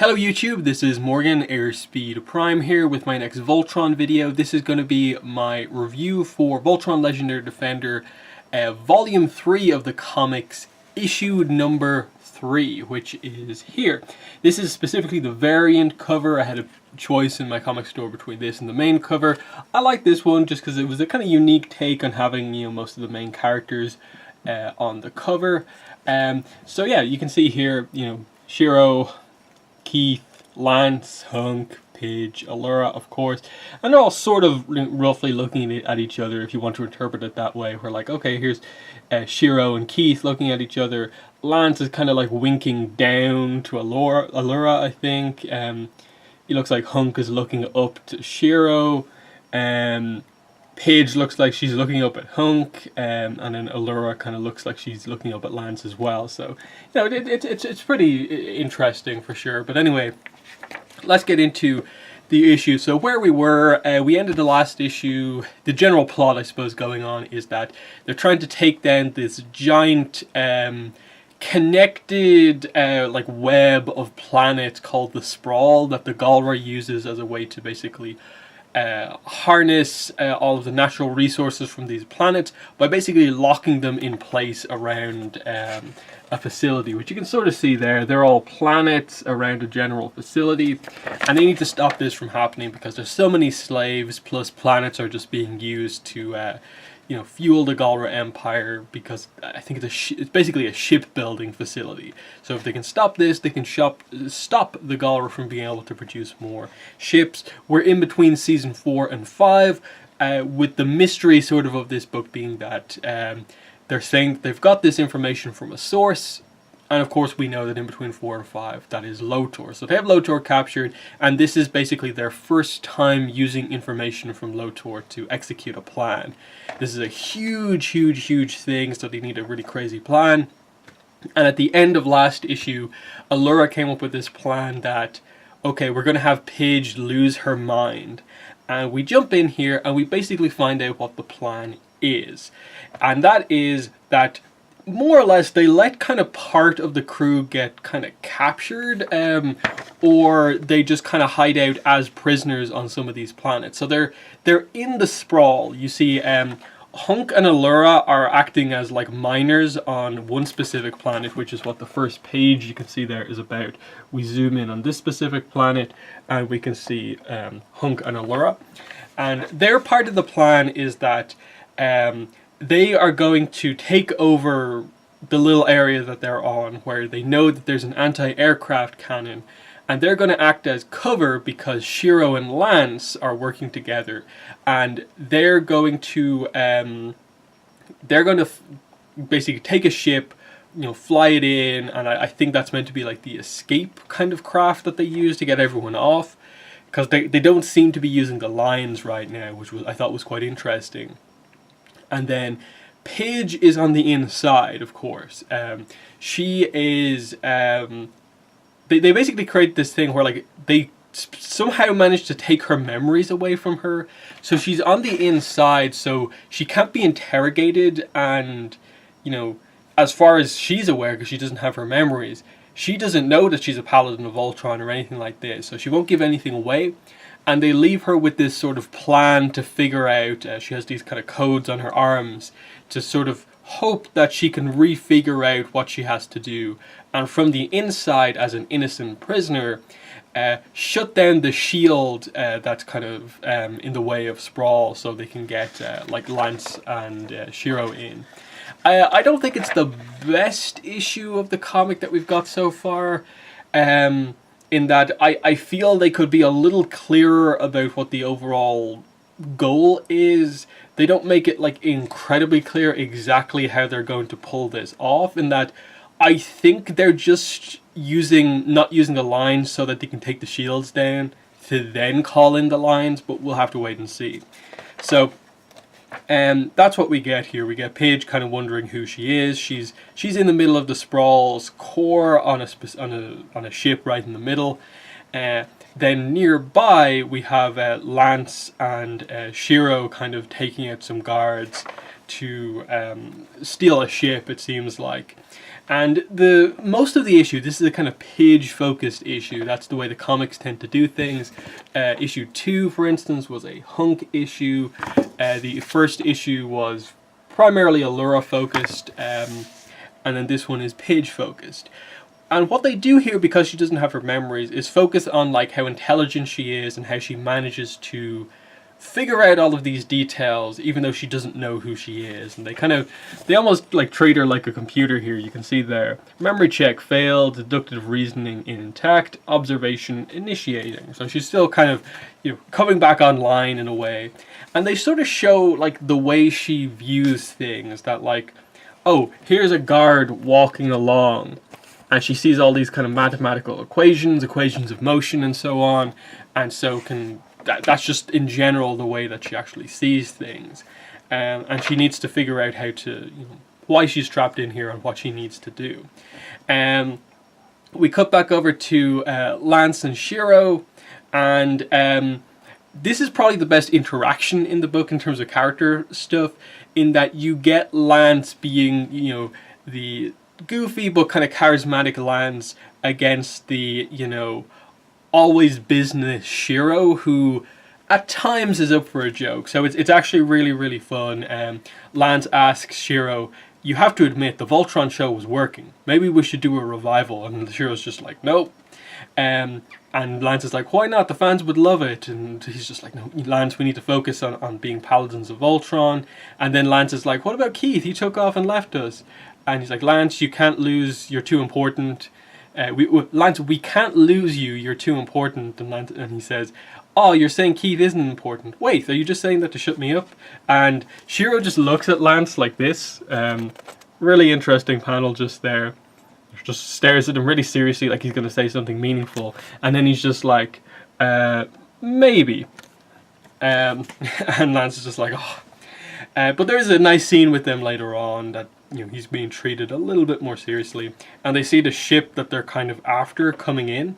Hello YouTube, this is Morgan, Airspeed Prime here with my next Voltron video. This is going to be my review for Voltron Legendary Defender Volume 3 of the comics, issue number 3, which is here. This is specifically the variant cover. I had a choice in my comic store between this and the main cover. I like this one just because it was a kind of unique take on having, most of the main characters on the cover. So yeah, you can see here, Shiro, Keith, Lance, Hunk, Pidge, Allura, of course, and they're all sort of roughly looking at each other if you want to interpret it that way. We're like, okay, here's Shiro and Keith looking at each other. Lance is kind of like winking down to Allura, I think. It looks like Hunk is looking up to Shiro. Pidge looks like she's looking up at Hunk, and then Allura kind of looks like she's looking up at Lance as well. So, it's pretty interesting for sure. But anyway, let's get into the issue. So where we were, we ended the last issue. The general plot, I suppose, going on is that they're trying to take down this giant connected like web of planets called the Sprawl that the Galra uses as a way to basically harness all of the natural resources from these planets by basically locking them in place around a facility, which you can sort of see there. They're all planets around a general facility, and they need to stop this from happening because there's so many slaves, plus planets are just being used to fuel the Galra Empire, because I think it's basically a shipbuilding facility. So if they can stop this, they can stop the Galra from being able to produce more ships. We're in between season 4 and 5, with the mystery sort of this book being that they're saying that they've got this information from a source. And of course we know that in between 4 and 5, that is Lotor. So they have Lotor captured, and this is basically their first time using information from Lotor to execute a plan. This is a huge thing, so they need a really crazy plan. And at the end of last issue, Allura came up with this plan that, okay, we're going to have Pidge lose her mind. And we jump in here and we basically find out what the plan is. And that is that more or less they let kind of part of the crew get kind of captured, or they just kind of hide out as prisoners on some of these planets. So they're in the Sprawl. You see Hunk and Allura are acting as like miners on one specific planet, which is what the first page you can see there is about. We zoom in on this specific planet and we can see Hunk and Allura, and their part of the plan is that they are going to take over the little area that they're on, where they know that there's an anti-aircraft cannon, and they're going to act as cover because Shiro and Lance are working together, and they're going to basically take a ship, fly it in, and I think that's meant to be like the escape kind of craft that they use to get everyone off, because they don't seem to be using the lines right now, which I thought was quite interesting. And then Pidge is on the inside, of course. She is... they basically create this thing where like they somehow manage to take her memories away from her. So she's on the inside, so she can't be interrogated, and, as far as she's aware, because she doesn't have her memories, she doesn't know that she's a Paladin of Voltron or anything like this, so she won't give anything away. And they leave her with this sort of plan to figure out, she has these kind of codes on her arms, to sort of hope that she can refigure out what she has to do. And from the inside, as an innocent prisoner, shut down the shield that's kind of in the way of Sprawl, so they can get like Lance and Shiro in. I don't think it's the best issue of the comic that we've got so far. In that I feel they could be a little clearer about what the overall goal is. They don't make it like incredibly clear exactly how they're going to pull this off, in that I think they're just not using the lines so that they can take the shields down to then call in the lines, but we'll have to wait and see. So that's what we get here. We get Pidge kind of wondering who she is. She's in the middle of the Sprawl's core on a ship right in the middle. Then nearby we have Lance and Shiro kind of taking out some guards to steal a ship, it seems like. And the most of the issue, this is a kind of page-focused issue. That's the way the comics tend to do things. Issue 2, for instance, was a hunk issue. The first issue was primarily Allura-focused, and then this one is page-focused. And what they do here, because she doesn't have her memories, is focus on like how intelligent she is and how she manages to figure out all of these details even though she doesn't know who she is. And they almost like treat her like a computer here. You can see there, memory check failed, deductive reasoning intact, observation initiating. So she's still kind of, coming back online in a way. And they sort of show like the way she views things, that like, oh, here's a guard walking along and she sees all these kind of mathematical equations of motion and so on, and so that's just in general the way that she actually sees things, and she needs to figure out how to, why she's trapped in here and what she needs to do. We cut back over to Lance and Shiro, and this is probably the best interaction in the book in terms of character stuff, in that you get Lance being, the goofy but kind of charismatic Lance against the, always business Shiro, who at times is up for a joke. So it's actually really, really fun. Lance asks Shiro, you have to admit the Voltron show was working. Maybe we should do a revival. And Shiro's just like, nope. And Lance is like, why not? The fans would love it. And he's just like, no, Lance, we need to focus on being paladins of Voltron. And then Lance is like, what about Keith? He took off and left us. And he's like, Lance, you can't lose. You're too important. Lance, we can't lose you. You're too important. And he says, oh, you're saying Keith isn't important. Wait, are you just saying that to shut me up? And Shiro just looks at Lance like this. Really interesting panel just there. Just stares at him really seriously, like he's going to say something meaningful. And then he's just like, maybe. And Lance is just like, oh. But there's a nice scene with them later on that, he's being treated a little bit more seriously. And they see the ship that they're kind of after coming in.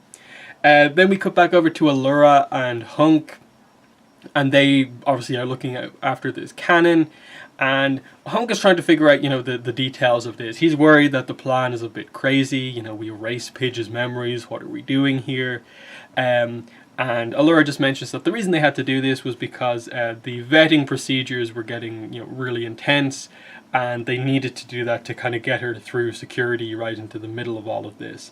Then we cut back over to Allura and Hunk. And they obviously are looking after this cannon. And Hunk is trying to figure out, the details of this. He's worried that the plan is a bit crazy. We erase Page's memories. What are we doing here? And Allura just mentions that the reason they had to do this was because the vetting procedures were getting, really intense. And they needed to do that to kind of get her through security right into the middle of all of this.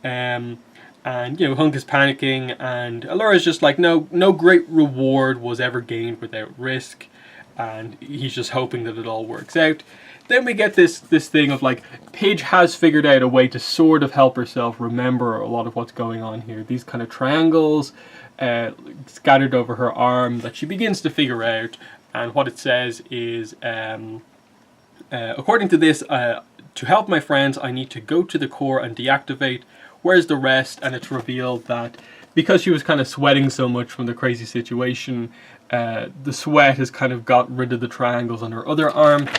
And Hunk is panicking, and Allura is just like, no great reward was ever gained without risk. And he's just hoping that it all works out. Then we get this thing of like, Paige has figured out a way to sort of help herself remember a lot of what's going on here. These kind of triangles scattered over her arm that she begins to figure out. And what it says is, according to this, to help my friends, I need to go to the core and deactivate. Where's the rest? And it's revealed that because she was kind of sweating so much from the crazy situation, the sweat has kind of got rid of the triangles on her other arm.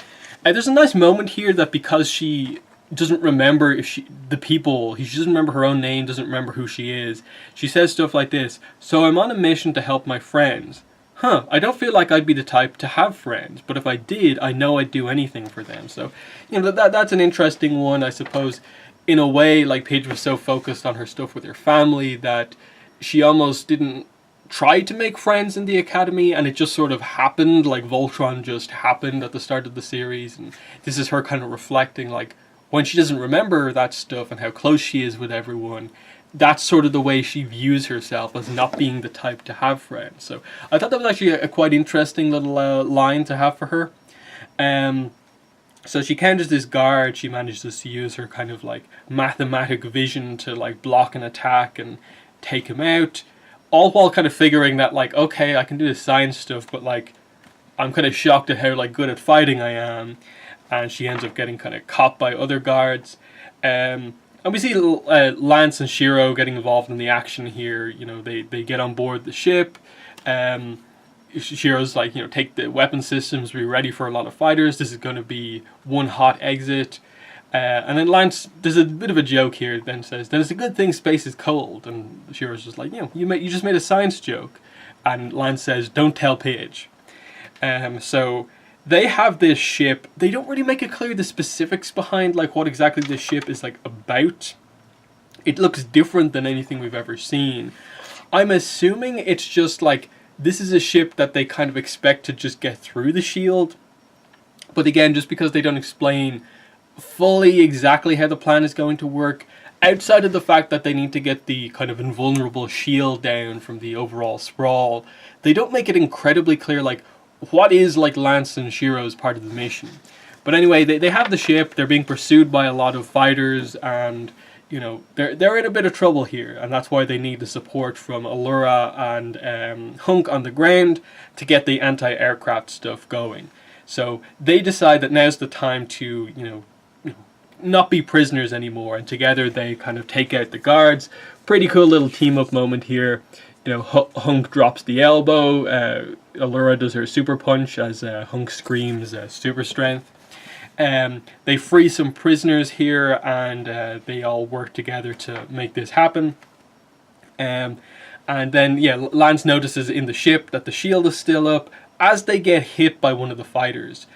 There's a nice moment here that because she doesn't remember she doesn't remember her own name, doesn't remember who she is, she says stuff like this: so I'm on a mission to help my friends. I don't feel like I'd be the type to have friends, but if I did, I know I'd do anything for them. So, that's an interesting one, I suppose. In a way, like, Paige was so focused on her stuff with her family that she almost didn't try to make friends in the academy, and it just sort of happened, like Voltron just happened at the start of the series. And this is her kind of reflecting, like, when she doesn't remember that stuff and how close she is with everyone, that's sort of the way she views herself, as not being the type to have friends. So I thought that was actually a quite interesting little line to have for her. So she counters this guard. She manages to use her kind of like mathematic vision to like block an attack and take him out, all while kind of figuring that like, okay, I can do this science stuff, but like I'm kind of shocked at how like good at fighting I am. And she ends up getting kind of caught by other guards. And we see Lance and Shiro getting involved in the action here. They get on board the ship. Shiro's like, take the weapon systems, be ready for a lot of fighters. This is going to be one hot exit. And then Lance, there's a bit of a joke here, then says, then it's a good thing space is cold. And Shiro's just like, you just made a science joke. And Lance says, don't tell Paige. So they have this ship. They don't really make it clear the specifics behind like what exactly this ship is like about. It looks different than anything we've ever seen. I'm assuming it's just like this is a ship that they kind of expect to just get through the shield. But again, just because they don't explain fully exactly how the plan is going to work, outside of the fact that they need to get the kind of invulnerable shield down from the overall sprawl, they don't make it incredibly clear like what is like Lance and Shiro's part of the mission. But anyway, they have the ship, they're being pursued by a lot of fighters, and you know, they're in a bit of trouble here, and that's why they need the support from Allura and Hunk on the ground to get the anti-aircraft stuff going. So they decide that now's the time to, you know, not be prisoners anymore, and together they kind of take out the guards. Pretty cool little team up moment here. You know, Hunk drops the elbow, Allura does her super punch as Hunk screams super strength. They free some prisoners here, and they all work together to make this happen. And then, yeah, Lance notices in the ship that the shield is still up as they get hit by one of the fighters.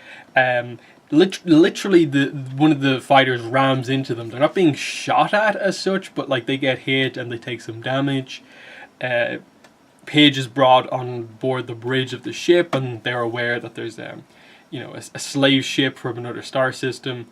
Literally, one of the fighters rams into them. They're not being shot at as such, but like they get hit and they take some damage. Paige is brought on board the bridge of the ship, and they're aware that there's you know, a slave ship from another star system.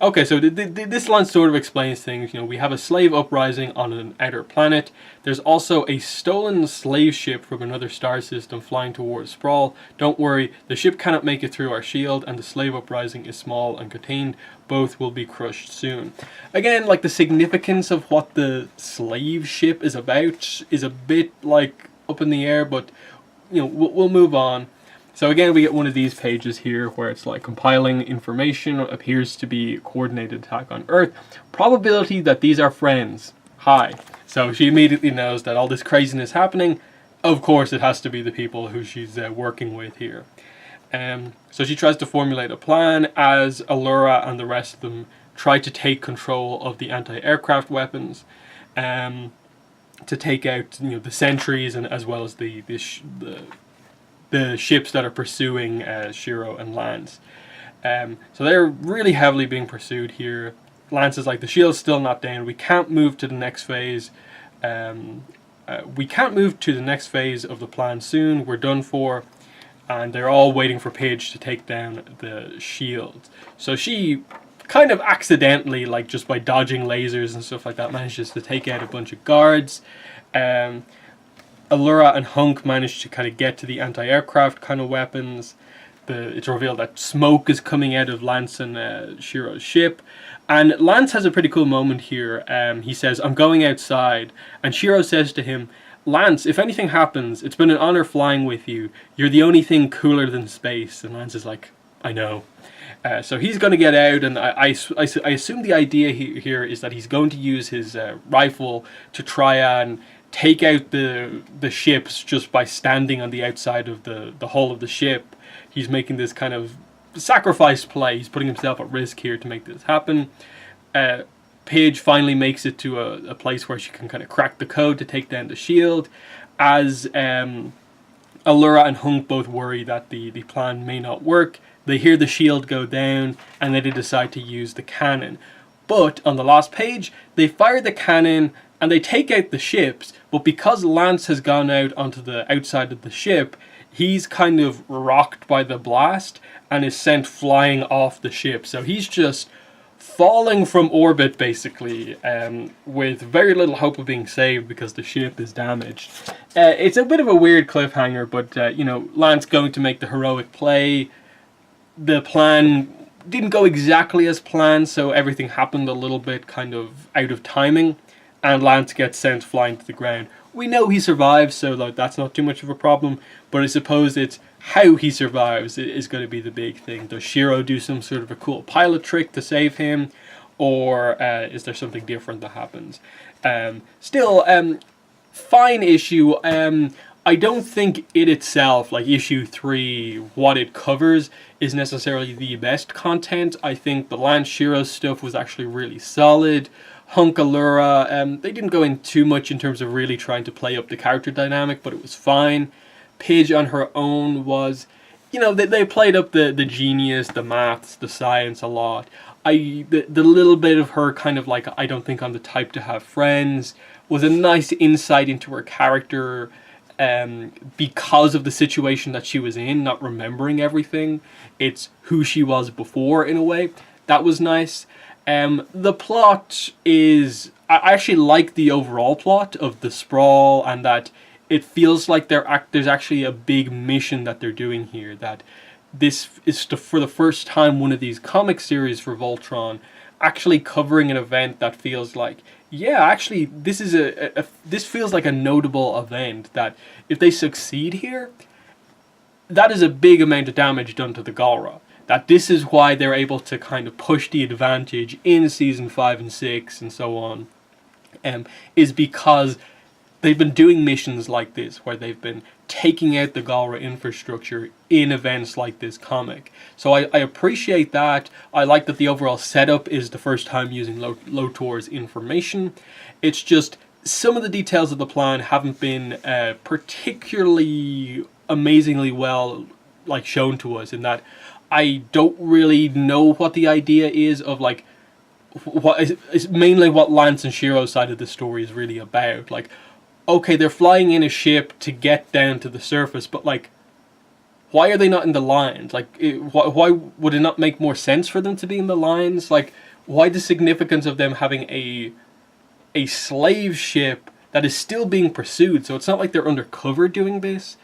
Okay, so this line sort of explains things. You know, we have a slave uprising on an outer planet. There's also a stolen slave ship from another star system flying towards Sprawl. Don't worry, the ship cannot make it through our shield, and the slave uprising is small and contained. Both will be crushed soon. Again, like the significance of what the slave ship is about is a bit like up in the air, but you know, we'll move on. So again, we get one of these pages here where it's like compiling information, appears to be coordinated attack on Earth. Probability that these are friends, high. So she immediately knows that all this craziness happening, of course it has to be the people who she's working with here. So she tries to formulate a plan as Allura and the rest of them try to take control of the anti-aircraft weapons, to take out, you know, the sentries, and as well as the ships that are pursuing Shiro and Lance. So they're really heavily being pursued here. Lance is like, the shield's still not down. We can't move to the next phase. We can't move to the next phase of the plan soon. We're done for. And they're all waiting for Paige to take down the shield. So she kind of accidentally, like just by dodging lasers and stuff like that, manages to take out a bunch of guards. Allura and Hunk manage to kind of get to the anti-aircraft kind of weapons. It's revealed that smoke is coming out of Lance and Shiro's ship. And Lance has a pretty cool moment here. He says, "I'm going outside." And Shiro says to him, "Lance, if anything happens, it's been an honor flying with you. You're the only thing cooler than space." And Lance is like, "I know." So he's going to get out, and I assume the idea here is that he's going to use his rifle to try and take out the ships just by standing on the outside of the hull of the ship. He's making this kind of sacrifice play. He's putting himself at risk here to make this happen. Paige finally makes it to a place where she can kind of crack the code to take down the shield, as Allura and Hunk both worry that the plan may not work. They hear the shield go down, and then they decide to use the cannon. But on the last page, they fire the cannon and they take out the ships, but because Lance has gone out onto the outside of the ship, he's kind of rocked by the blast and is sent flying off the ship. So he's just falling from orbit, basically, with very little hope of being saved because the ship is damaged. It's a bit of a weird cliffhanger, but, you know, Lance going to make the heroic play. The plan didn't go exactly as planned, so everything happened a little bit kind of out of timing, and Lance gets sent flying to the ground. We know he survives, so like, that's not too much of a problem, but I suppose it's how he survives is going to be the big thing. Does Shiro do some sort of a cool pilot trick to save him, or is there something different that happens? Still, fine issue. I don't think it itself, like issue 3, what it covers, is necessarily the best content. I think the Lance Shiro stuff was actually really solid. Hunk, Allura, they didn't go in too much in terms of really trying to play up the character dynamic, but it was fine. Paige on her own was they played up the genius, the maths, the science a lot. The little bit of her kind of like, I don't think I'm the type to have friends, was a nice insight into her character, because of the situation that she was in, not remembering everything. It's who she was before, in a way. That was nice. The plot is... I actually like the overall plot of the Sprawl, and that it feels like there's actually a big mission that they're doing here. That this is for the first time one of these comic series for Voltron actually covering an event that feels like, yeah, actually this is this feels like a notable event, that if they succeed here, that is a big amount of damage done to the Galra. That this is why they're able to kind of push the advantage in season 5 and 6 and so on, is because they've been doing missions like this, where they've been taking out the Galra infrastructure in events like this comic. So I appreciate that. I like that the overall setup is the first time using Lotor's information. It's just some of the details of the plan haven't been particularly amazingly well shown to us, in that I don't really know what the idea is of what is mainly what Lance and Shiro's side of the story is really about. Okay, they're flying in a ship to get down to the surface, but why are they not in the lines? Why would it not make more sense for them to be in the lines? Why the significance of them having a slave ship that is still being pursued? So it's not like they're undercover doing this.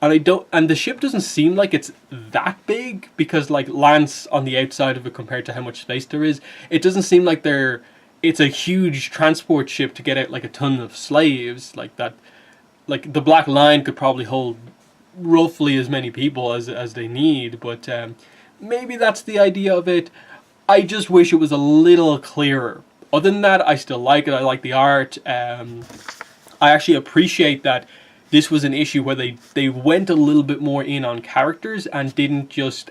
And the ship doesn't seem like it's that big, because Lance on the outside of it compared to how much space there is, it doesn't seem like it's a huge transport ship to get out a ton of slaves that. The Black Line could probably hold roughly as many people as they need, but maybe that's the idea of it. I just wish it was a little clearer. Other than that, I still like it. I like the art. I actually appreciate that this was an issue where they went a little bit more in on characters and didn't just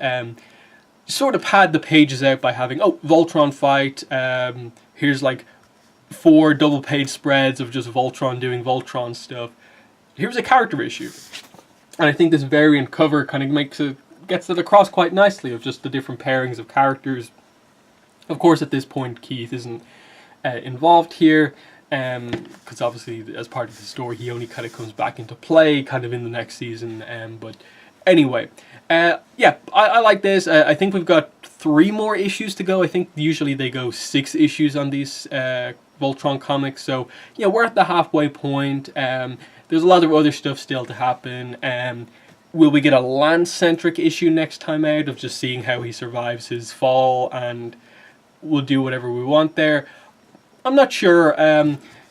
sort of pad the pages out by having, Voltron fight, here's 4 double page spreads of just Voltron doing Voltron stuff. Here's a character issue. And I think this variant cover kind of gets it across quite nicely, of just the different pairings of characters. Of course, at this point, Keith isn't involved here, because obviously, as part of the story, he only kind of comes back into play kind of in the next season. But anyway, yeah, I like this. I think we've got 3 more issues to go. I think usually they go 6 issues on these Voltron comics, so we're at the halfway point. There's a lot of other stuff still to happen. Will we get a Lance-centric issue next time out, of just seeing how he survives his fall, and we'll do whatever we want there? I'm not sure.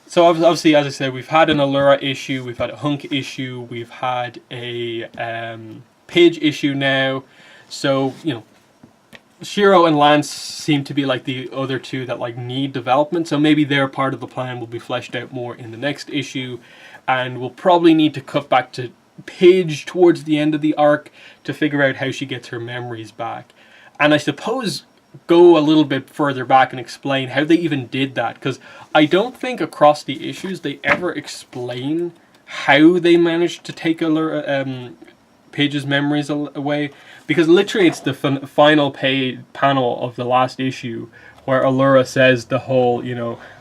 So obviously, as I said, we've had an Allura issue, we've had a Hunk issue, we've had a Pidge issue now. So, Shiro and Lance seem to be the other 2 that need development, so maybe their part of the plan will be fleshed out more in the next issue, and we'll probably need to cut back to Pidge towards the end of the arc to figure out how she gets her memories back. And I suppose go a little bit further back and explain how they even did that, because I don't think across the issues they ever explain how they managed to take Pidge's memories away, because literally it's the final panel of the last issue where Allura says the whole,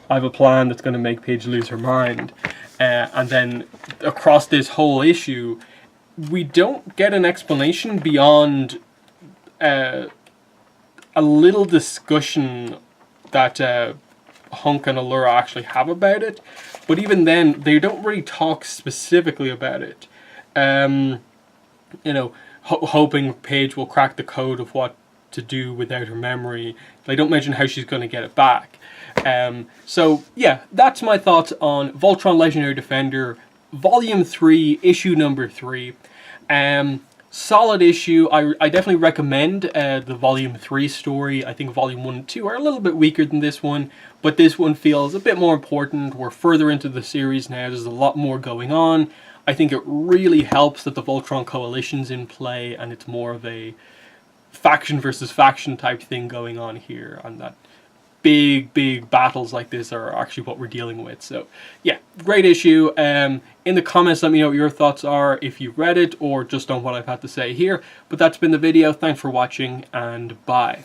I have a plan that's going to make Pidge lose her mind, and then across this whole issue we don't get an explanation beyond a little discussion that Hunk and Allura actually have about it, but even then they don't really talk specifically about it. Hoping Paige will crack the code of what to do without her memory. They don't mention how she's going to get it back. So yeah, that's my thoughts on Voltron Legendary Defender Volume 3, Issue number 3. Solid issue. I definitely recommend the Volume 3 story. I think Volume 1 and 2 are a little bit weaker than this one, but this one feels a bit more important. We're further into the series now. There's a lot more going on. I think it really helps that the Voltron Coalition's in play, and it's more of a faction versus faction type thing going on here, and that big battles like this are actually what we're dealing with. So yeah, great issue. In the comments, let me know what your thoughts are if you've read it or just on what I've had to say here. But that's been the video. Thanks for watching, and bye.